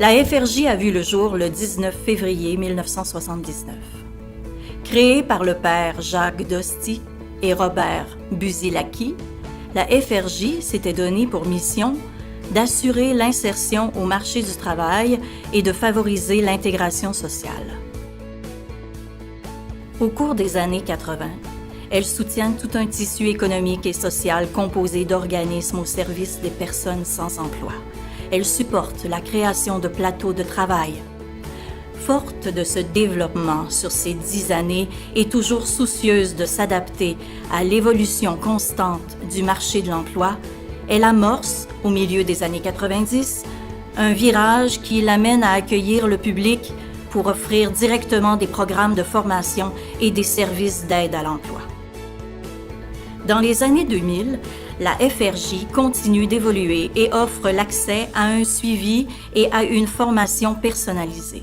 La FRJ a vu le jour le 19 février 1979. Créée par le père Jacques Dosti et Robert Busilaki, la FRJ s'était donnée pour mission d'assurer l'insertion au marché du travail et de favoriser l'intégration sociale. Au cours des années 80, elle soutient tout un tissu économique et social composé d'organismes au service des personnes sans emploi. Elle supporte la création de plateaux de travail. Forte de ce développement sur ces 10 années et toujours soucieuse de s'adapter à l'évolution constante du marché de l'emploi, elle amorce, au milieu des années 90, un virage qui l'amène à accueillir le public pour offrir directement des programmes de formation et des services d'aide à l'emploi. Dans les années 2000, la FRJ continue d'évoluer et offre l'accès à un suivi et à une formation personnalisée.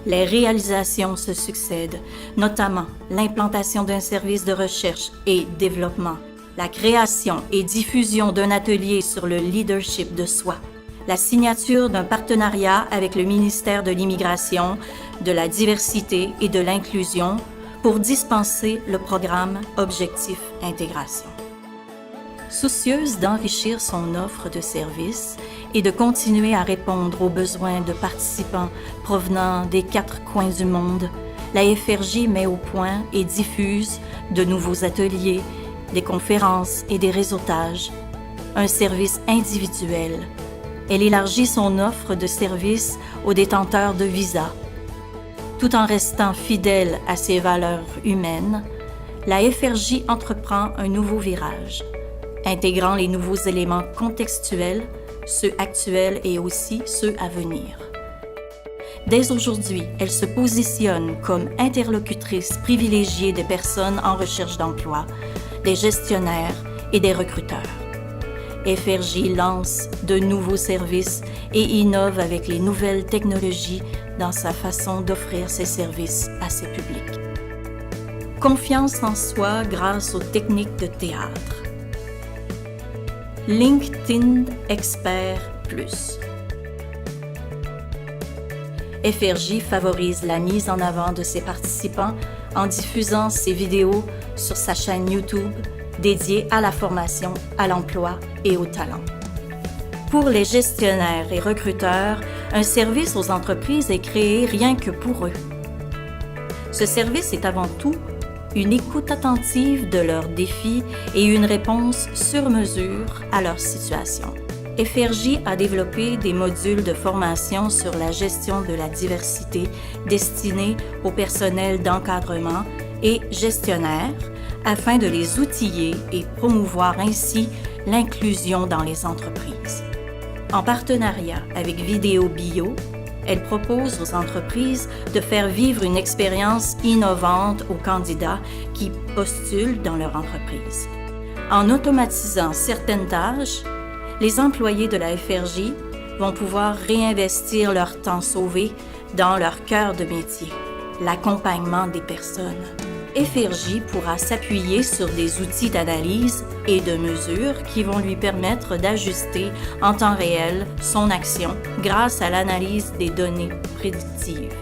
Les réalisations se succèdent, notamment l'implantation d'un service de recherche et développement, la création et diffusion d'un atelier sur le leadership de soi, la signature d'un partenariat avec le ministère de l'Immigration, de la Diversité et de l'Inclusion pour dispenser le programme Objectif Intégration. Soucieuse d'enrichir son offre de services et de continuer à répondre aux besoins de participants provenant des 4 coins du monde, la FRJ met au point et diffuse de nouveaux ateliers, des conférences et des réseautages, un service individuel. Elle élargit son offre de services aux détenteurs de visas. Tout en restant fidèle à ses valeurs humaines, la FRJ entreprend un nouveau virage, intégrant les nouveaux éléments contextuels, ceux actuels et aussi ceux à venir. Dès aujourd'hui, elle se positionne comme interlocutrice privilégiée des personnes en recherche d'emploi, des gestionnaires et des recruteurs. FRJ lance de nouveaux services et innove avec les nouvelles technologies dans sa façon d'offrir ses services à ses publics. Confiance en soi grâce aux techniques de théâtre. LinkedIn Expert Plus. FRJ favorise la mise en avant de ses participants en diffusant ses vidéos sur sa chaîne YouTube dédiée à la formation, à l'emploi et au talent. Pour les gestionnaires et recruteurs, un service aux entreprises est créé rien que pour eux. Ce service est avant tout une écoute attentive de leurs défis et une réponse sur mesure à leur situation. FRJ a développé des modules de formation sur la gestion de la diversité destinés au personnel d'encadrement et gestionnaires afin de les outiller et promouvoir ainsi l'inclusion dans les entreprises. En partenariat avec Vidéo Bio, elle propose aux entreprises de faire vivre une expérience innovante aux candidats qui postulent dans leur entreprise. En automatisant certaines tâches, les employés de la FRJ vont pouvoir réinvestir leur temps sauvé dans leur cœur de métier, l'accompagnement des personnes. FRJ pourra s'appuyer sur des outils d'analyse et de mesure qui vont lui permettre d'ajuster en temps réel son action grâce à l'analyse des données prédictives.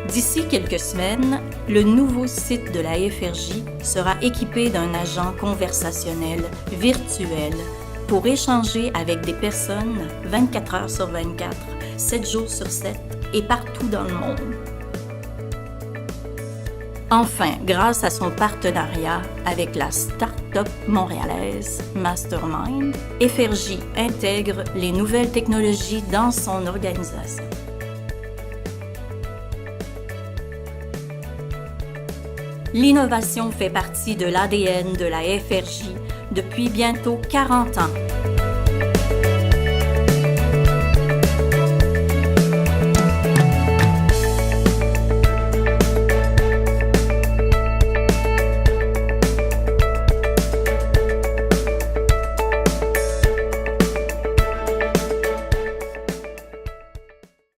D'ici quelques semaines, le nouveau site de la FRJ sera équipé d'un agent conversationnel virtuel pour échanger avec des personnes 24 heures sur 24, 7 jours sur 7 et partout dans le monde. Enfin, grâce à son partenariat avec la start-up montréalaise Mastermind, FRJ intègre les nouvelles technologies dans son organisation. L'innovation fait partie de l'ADN de la FRJ depuis bientôt 40 ans.